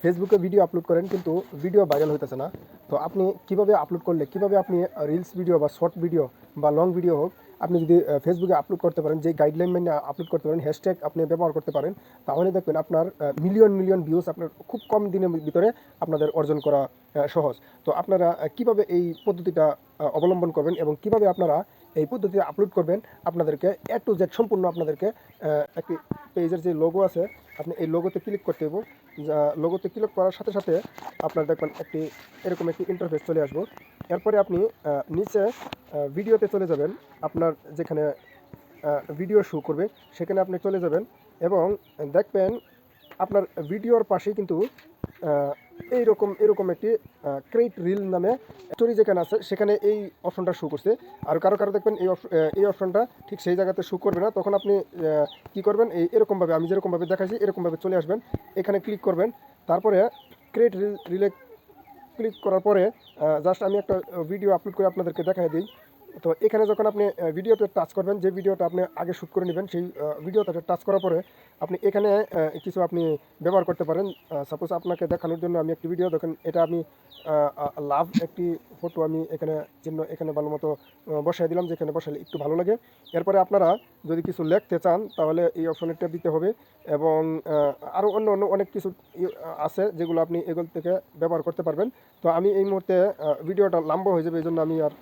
ফেসবুকে video upload করেন কিন্তু ভিডিও ভাইরাল হইতেছে না। তো আপনি কিভাবে আপলোড করলে, কিভাবে আপনি রিলস ভিডিও বা শর্ট ভিডিও বা লং ভিডিও হোক, আপনি যদি ফেসবুকে আপলোড করতে পারেন, যে গাইডলাইন মেনে আপলোড করতে পারেন, হ্যাশট্যাগ আপনি ব্যবহার করতে পারেন, তাহলে দেখবেন আপনার মিলিয়ন মিলিয়ন ভিউজ আপনার খুব কম দিনের ভিতরে আপনাদের অর্জন করা সহজ। তো আপনারা কিভাবে এই পদ্ধতিটা অবলম্বন করবেন এবং কিভাবে আপনারা এই পদ্ধতিতে আপলোড করবেন, আপনাদেরকে এ টু জেড সম্পূর্ণ আপনাদেরকে একটি পেজের যে লোগো আছে, আপনি এই লোগোতে ক্লিক করতে হবে। লোগোতে ক্লিক করার সাথে সাথে আপনার দেখবেন এরকম একটি ইন্টারফেস চলে আসবো। এরপরে আপনি নিচে ভিডিওতে চলে যাবেন, আপনার যেখানে ভিডিও শো করবে সেখানে আপনি চলে যাবেন এবং দেখবেন আপনার ভিডিওর পাশেই কিন্তু এরকম একটি ক্রিয়েট রিল নামে স্টোরি যেখানে আছে সেখানে এই অপশনটা শো করছে। আর কারো দেখবেন এই অপশনটা ঠিক সেই জায়গাতে শো করবে না। তখন আপনি কি করবেন, এরকমভাবে আমি যেরকমভাবে দেখাইছি এরকমভাবে চলে আসবেন, এখানে ক্লিক করবেন। তারপরে ক্রিয়েট রিলে ক্লিক করার পরে জাস্ট আমি একটা ভিডিও আপলোড করে আপনাদেরকে দেখাই দিই। তো এখানে যখন আপনি ভিডিওতে টাচ করবেন, যে ভিডিওটা আপনি আগে শ্যুট করে নেবেন, সেই ভিডিওতে টাচ করার পরে আপনি এখানে কিছু আপনি ব্যবহার করতে পারেন। সাপোজ আপনাকে দেখানোর জন্য আমি একটি ভিডিও দেখেন, এটা আমি লাভ একটি ফটো আমি এখানে ভালো মতো বসাই দিলাম, যেখানে বসালে একটু ভালো লাগে। এরপরে আপনারা যদি কিছু লিখতে চান তাহলে এই অপশনে ট্যাপ দিতে হবে এবং আরও অন্য অনেক কিছু আছে যেগুলো আপনি এগুলো থেকে ব্যবহার করতে পারবেন। তো আমি এই মুহূর্তে ভিডিওটা লম্বা হয়ে যাবে, এই জন্য আমি আর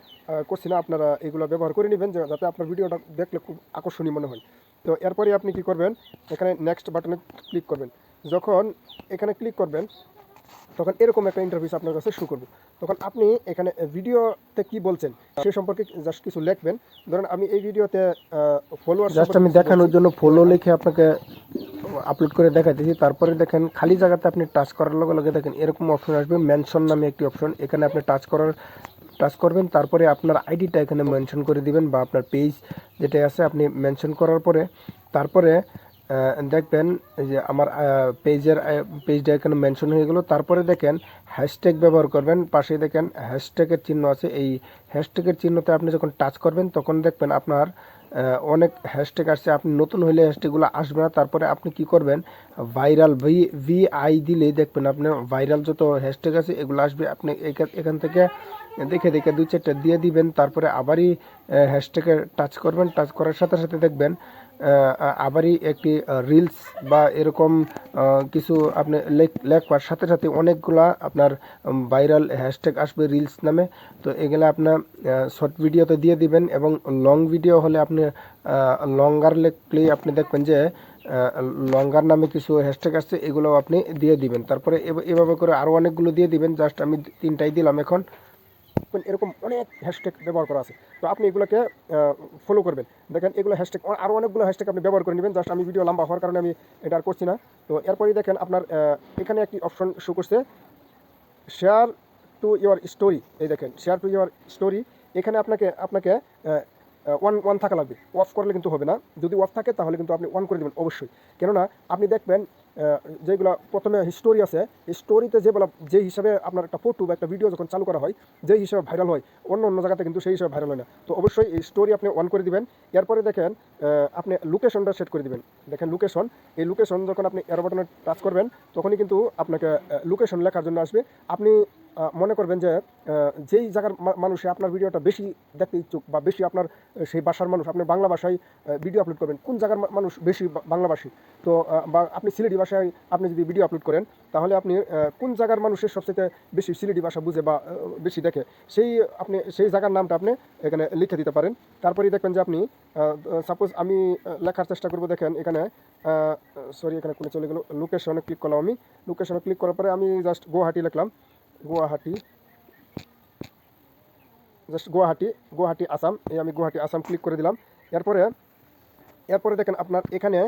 করছি না। আপনারা এগুলো ব্যবহার করে নেবেন যাতে আপনার ভিডিওটা দেখলে খুব আকর্ষণীয় মনে হয়। তো এরপরে আপনি কি করবেন, এখানে নেক্সট বাটনে ক্লিক করবেন। যখন এখানে ক্লিক করবেন তখন এরকম একটা ইন্টারফেস আপনার কাছে শো করবে। তখন আপনি এখানে ভিডিওতে কি বলছেন সে সম্পর্কে জাস্ট কিছু লিখবেন। ধরেন আমি এই ভিডিওতে ফলোয়ার জাস্ট আমি দেখানোর জন্য ফলো লিখে আপনাকে আপলোড করে দেখাইতেছি। তারপরে দেখেন খালি জায়গাতে আপনি টাচ করার লগে লগে দেখেন এরকম অপশন আসবে, মেনশন নামে একটি অপশন। এখানে আপনি টাচ করবেন, তারপরে আপনার আইডিটা এখানে মেনশন করে দিবেন বা আপনার পেজ যেটা আছে আপনি মেনশন করার পরে তারপরে দেখবেন যে আমার পেজটা এখানে মেনশন হয়ে গেল। তারপরে দেখেন হ্যাশট্যাগ ব্যবহার করবেন, পাশে দেখেন হ্যাশট্যাগের চিহ্ন আছে। এই হ্যাশট্যাগের চিহ্নতে আপনি যখন টাচ করবেন তখন দেখবেন আপনার অনেক হ্যাশট্যাগ আসছে। আপনি নতুন হইলে হ্যাশট্যাগুলো আসবে না। তারপরে আপনি কি করবেন, ভাইরাল VI দিলেই দেখবেন আপনি ভাইরাল যত হ্যাশট্যাগ আছে এগুলো আসবে। আপনি এখান থেকে দেখে দেখে 2-4টা দিয়ে দিবেন। তারপরে আবারই হ্যাশট্যাগে টাচ করবেন, টাচ করার সাথে সাথে দেখবেন আবারই একটি রিলস বা এরকম কিছু আপনি লেখার সাথে সাথে অনেকগুলা আপনার ভাইরাল হ্যাশট্যাগ আসবে রিলস নামে। তো এগুলো আপনার শর্ট ভিডিওতে দিয়ে দিবেন এবং লং ভিডিও হলে আপনি লঙ্গার লিখলে আপনি দেখবেন যে লঙ্গার নামে কিছু হ্যাশট্যাগ আসছে, এগুলো আপনি দিয়ে দিবেন। তারপরে এভাবে করে আরও অনেকগুলো দিয়ে দিবেন। জাস্ট আমি 3টাই দিলাম। এখন এরকম অনেক হ্যাশট্যাগ ব্যবহার করা আছে, তো আপনি এগুলোকে ফলো করবেন। দেখেন এগুলো হ্যাশট্যাগ আরও অনেকগুলো হ্যাশট্যাগ আপনি ব্যবহার করে নেবেন। জাস্ট আমি ভিডিও লম্বা হওয়ার কারণে আমি এটা আর করছি না। তো এরপরেই দেখেন আপনার এখানে একটি অপশন শো করছে, শেয়ার টু ইয়োর স্টোরি। এই দেখেন শেয়ার টু ইয়োর স্টোরি, এখানে আপনাকে ওয়ান থাকা লাগবে, অফ করলে কিন্তু হবে না। যদি অফ থাকে তাহলে কিন্তু আপনি অন করে দেবেন অবশ্যই। কেননা আপনি দেখবেন যেগুলো প্রথমে স্টোরি আছে, স্টোরিতে যে হিসাবে আপনার একটা ফটো বা একটা ভিডিও যখন চালু করা হয়, যেই হিসাবে ভাইরাল হয়, অন্য জায়গাতে কিন্তু সেই হিসাবে ভাইরাল হয় না। তো অবশ্যই এই স্টোরি আপনি অন করে দিবেন। এরপরে দেখেন আপনি লোকেশনটা সেট করে দিবেন। দেখেন লোকেশন, এই লোকেশন যখন আপনি এরো বাটনে টাচ করবেন তখনই কিন্তু আপনাকে লোকেশন লেখার জন্য আসবে। আপনি মনে করবেন যে যেই জায়গার মানুষে আপনার ভিডিওটা বেশি দেখতে ইচ্ছুক বা বেশি আপনার সেই ভাষার মানুষ, আপনি বাংলা ভাষায় ভিডিও আপলোড করবেন, কোন জায়গার মানুষ বেশি বাংলাভাষী, তো বা আপনি সিলেটি ভাষায় আপনি যদি ভিডিও আপলোড করেন তাহলে আপনি কোন জায়গার মানুষের সবচেয়ে বেশি সিলেটি ভাষা বুঝে বা বেশি দেখে, আপনি সেই জায়গার নামটা আপনি এখানে লিখে দিতে পারেন। তারপরেই দেখবেন যে আপনি সাপোজ আমি লেখার চেষ্টা করব। দেখেন এখানে এখানে কোনে চলে গেল, লোকেশনে ক্লিক করলাম। আমি লোকেশনে ক্লিক করার পরে আমি জাস্ট গুয়াহাটি লিখলাম, গুয়াহাটি আসাম। আমি গুয়াহাটি আসাম ক্লিক করে দিলাম। এরপরে দেখেন আপনার এখানে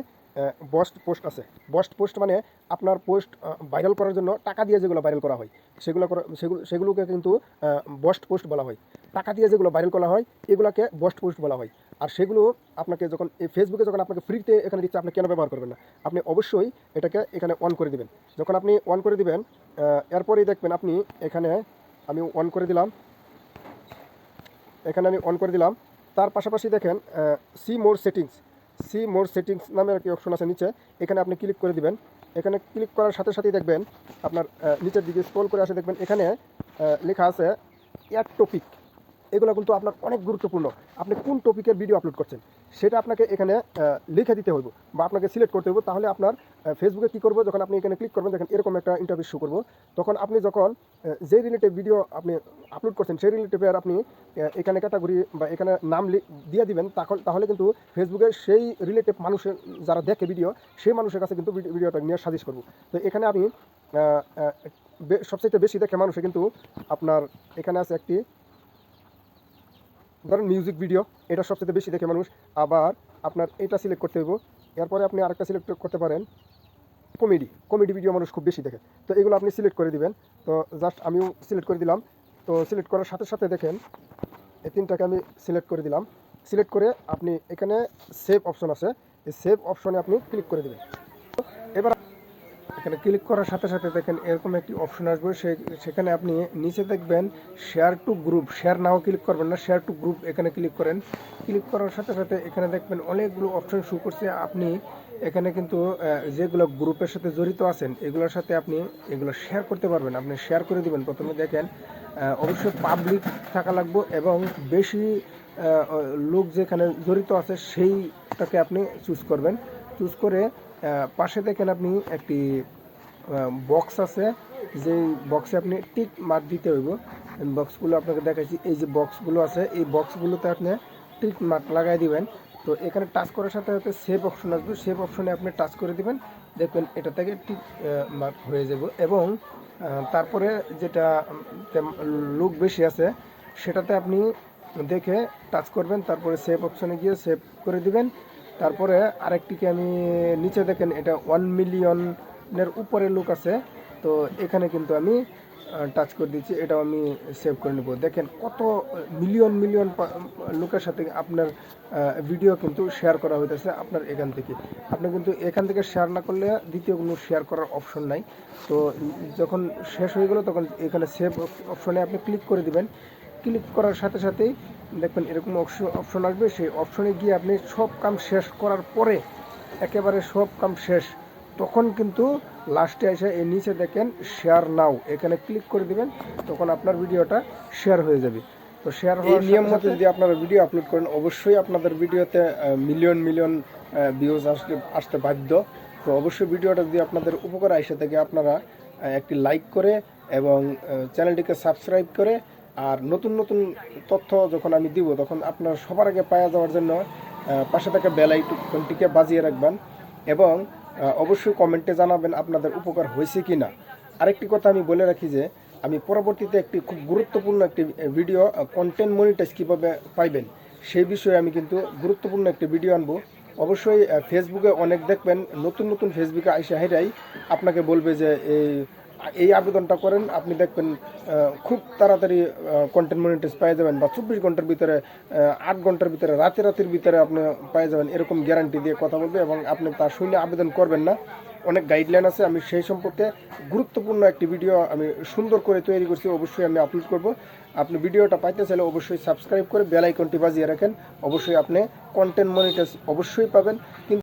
পোস্ট আছে। পোস্ট মানে আপনার পোস্ট ভাইরাল করার জন্য টাকা দিয়ে যেগুলো ভাইরাল করা হয় সেগুলোকে কিন্তু পোস্ট বলা হয়। টাকা দিয়ে যেগুলো ভাইরাল করা হয় এগুলোকে পোস্ট বলা হয়। আর সেগুলো আপনাকে যখন এই ফেসবুকে যখন আপনাকে ফ্রিতে এখানে দিচ্ছে, আপনি কেন ব্যবহার করবেন না? আপনি অবশ্যই এটাকে এখানে অন করে দিবেন। যখন আপনি অন করে দিবেন এরপরেই দেখবেন আপনি এখানে আমি অন করে দিলাম। তার পাশাপাশি দেখেন সি মোর সেটিংস নামের একটি অপশন আছে নিচে, এখানে আপনি ক্লিক করে দিবেন। এখানে ক্লিক করার সাথে সাথেই দেখবেন আপনার নিচের দিকে স্ক্রল করে আসে দেখবেন এখানে লেখা আছে অ্যাড টপিক। এগুলো কিন্তু আপনার অনেক গুরুত্বপূর্ণ। আপনি কোন টপিকের ভিডিও আপলোড করছেন সেটা আপনাকে এখানে লিখে দিতে হইব বা আপনাকে সিলেক্ট করতে হইব। তাহলে আপনার ফেসবুকে কী করবো, যখন আপনি এখানে ক্লিক করবেন দেখেন এরকম একটা ইন্টারভিউ শো করবো, তখন আপনি যখন যে রিলেটেড ভিডিও আপনি আপলোড করছেন সেই রিলেটেড আপনি এখানে ক্যাটাগরি বা এখানে নাম দিয়ে দিবেন, তাহলে কিন্তু ফেসবুকে সেই রিলেটেড মানুষের যারা দেখে ভিডিও সেই মানুষের কাছে কিন্তু ভিডিওটা নিয়ে সাজেস্ট করবো। তো এখানে আমি সবচেয়ে বেশি দেখে মানুষে কিন্তু আপনার এখানে আছে একটি ধরেন মিউজিক ভিডিও, এটা সবচেয়ে বেশি দেখে মানুষ। আবার আপনার এটা সিলেক্ট করতে হইব, এরপরে আপনি আরেকটা সিলেক্ট করতে পারেন কমেডি ভিডিও মানুষ খুব বেশি দেখে। তো এগুলো আপনি সিলেক্ট করে দিবেন। তো জাস্ট আমিও সিলেক্ট করে দিলাম। তো সিলেক্ট করার সাথে সাথে দেখেন এই তিনটাকে আমি সিলেক্ট করে দিলাম। সিলেক্ট করে আপনি এখানে সেভ অপশন আছে, এই সেভ অপশনে আপনি ক্লিক করে দেবেন। এবার এখানে ক্লিক করার সাথে সাথে দেখেন এরকম একটি অপশন আসবে, সেখানে আপনি নিচে দেখবেন share two group. Share now click করবেন না, শেয়ার টু গ্রুপ এখানে ক্লিক করেন। ক্লিক করার সাথে সাথে এখানে দেখবেন অনেকগুলো অপশন শো করছে। আপনি এখানে কিন্তু যেগুলো গ্রুপের সাথে জড়িত আছেন এগুলোর সাথে আপনি এগুলো শেয়ার করতে পারবেন। আপনি শেয়ার করে দিবেন। প্রথমে দেখেন অবশ্যই পাবলিক থাকা লাগবে এবং বেশি লোক যেখানে জড়িত আছে সেইটাকে আপনি চুজ করবেন। চুজ করে পাশে দেখেন আপনি একটি বক্স আছে, যে বক্সে আপনি টিক মার্ক দিতে হইব। বক্সগুলো আপনাকে দেখাচ্ছি, এই যে বক্সগুলো আছে এই বক্সগুলোতে আপনি টিক মার্ক লাগাই দিবেন। তো এখানে টাচ করার সাথে সাথে সেভ অপশন আসবে, সেভ অপশনে আপনি টাচ করে দিবেন। দেখবেন এটা থেকে টিক মার্ক হয়ে যাব। এবং তারপরে যেটা লোক বেশি আছে সেটাতে আপনি দেখে টাচ করবেন, তারপরে সেভ অপশনে গিয়ে সেভ করে দিবেন। তারপরে আরেকটিকে আমি নিচে দেখেন এটা 1 মিলিয়নের উপরে লোক আছে, তো এখানে কিন্তু আমি টাচ করে দিচ্ছি, এটাও আমি সেভ করে নেব। দেখেন কত মিলিয়ন লোকের সাথে আপনার ভিডিও কিন্তু শেয়ার করা হইতেছে আপনার এখান থেকে। আপনি কিন্তু এখান থেকে শেয়ার না করলে দ্বিতীয় কোনো শেয়ার করার অপশন নাই। তো যখন শেষ হয়ে গেল তখন এখানে সেভ অপশনে আপনি ক্লিক করে দিবেন। ক্লিক করার সাথে সাথেই দেখবেন এরকম অপশন আসবে, সেই অপশনে গিয়ে আপনি সব কাম শেষ করার পরে একেবারে সব কাম শেষ, তখন কিন্তু লাস্টে এসে এই নিচে দেখেন শেয়ার নাও, এখানে ক্লিক করে দিবেন, তখন আপনার ভিডিওটা শেয়ার হয়ে যাবে। তো শেয়ার হওয়ার নিয়ম মতো যদি আপনারা ভিডিও আপলোড করেন অবশ্যই আপনাদের ভিডিওতে মিলিয়ন ভিউজ আসতে বাধ্য। তো অবশ্যই ভিডিওটা যদি আপনাদের উপকার আসে থাকে আপনারা একটি লাইক করে এবং চ্যানেলটিকে সাবস্ক্রাইব করে, আর নতুন নতুন তথ্য যখন আমি দিব তখন আপনারা সবার আগে পাওয়া যাওয়ার জন্য পাশে থাকা বেল আইকনটিকে বাজিয়ে রাখবেন এবং অবশ্যই কমেন্টে জানাবেন আপনাদের উপকার হয়েছে কি না। আরেকটি কথা আমি বলে রাখি যে আমি পরবর্তীতে একটি খুব গুরুত্বপূর্ণ একটি ভিডিও কন্টেন্ট মনিটাইজ কীভাবে পাইবেন সেই বিষয়ে আমি কিন্তু গুরুত্বপূর্ণ একটি ভিডিও আনবো। অবশ্যই ফেসবুকে অনেক দেখবেন নতুন ফেসবুকে আইসা হেরাই আপনাকে বলবে যে এই আবেদনটা করেন, আপনি দেখবেন খুব তাড়াতাড়ি কন্টেন্ট মনিটাইজ পেয়ে যাবেন, বা 24 ঘন্টার ভিতরে 8 ঘন্টার ভিতরে রাতের ভিতরে আপনি পেয়ে যাবেন, এরকম গ্যারান্টি দিয়ে কথা বলবে এবং আপনি তা শুনে আবেদন করবেন না। অনেক গাইডলাইন আছে, আমি সেই সম্পর্কে গুরুত্বপূর্ণ একটি ভিডিও আমি সুন্দর করে তৈরি করছি, অবশ্যই আমি আপলোড করব। আপনি ভিডিওটা পাইতে চাইলে অবশ্যই সাবস্ক্রাইব করে বেল আইকনটি বাজিয়ে রাখেন, অবশ্যই আপনি কন্টেন্ট মনিটাইজ অবশ্যই পাবেন। কিন্তু